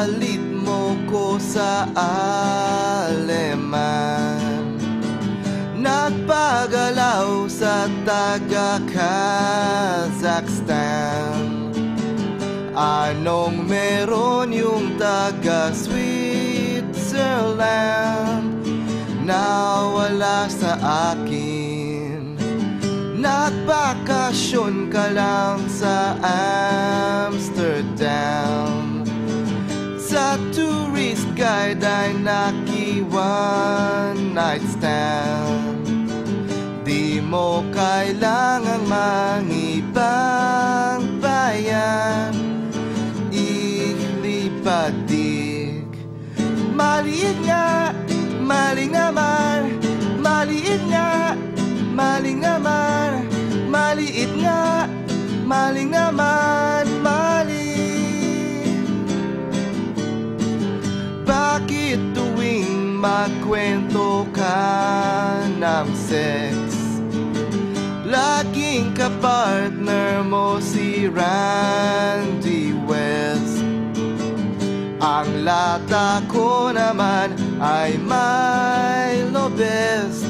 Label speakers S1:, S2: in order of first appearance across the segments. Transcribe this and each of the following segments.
S1: Napalit mo ko sa Aleman, nagpagalaw sa taga-Kazakhstan. Anong meron yung taga-Switzerland? Nawala sa akin. Nagbakasyon ka lang sa Amsterdam. Sa tourist guide ay naki-one night stand. Di mo kailangang mangibang bayan, ilipadig. Maliit nga, maling naman. Maliit nga, maling naman. Maliit nga, maling naman. Mali. Bakit tuwing magkwento ka ng sex, laging kapartner mo si Randy West? Ang lata ko naman ay Milo Best,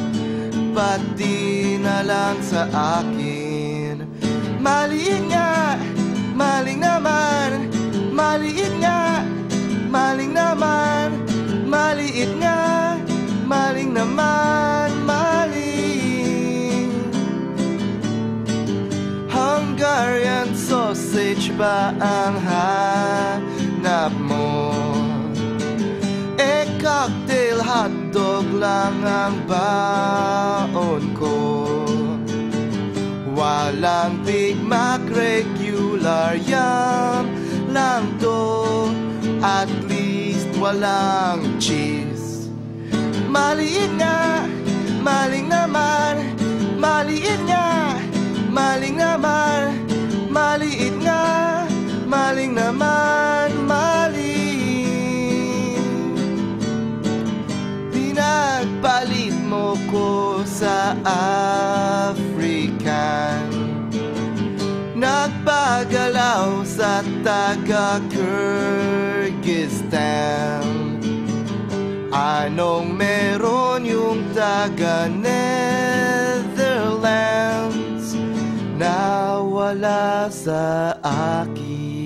S1: pati na lang sa akin. Maliit nga, maling naman. Maliit nga, maling naman. Maliit nga, maling naman. Maling. Hungarian sausage ba ang hanap mo? E cocktail hotdog lang ang baon ko. Walang Big Mac, regular yum lang to. At least walang cheese. Maliit nga, maling naman. Maliit nga, maling naman. Maliit nga, maling naman. Maling. Pinagpalit mo ko sa African, nagpagalaw sa taga-Kyrgyzstan. Anong meron yung taga-Netherlands? Nawala sa akin.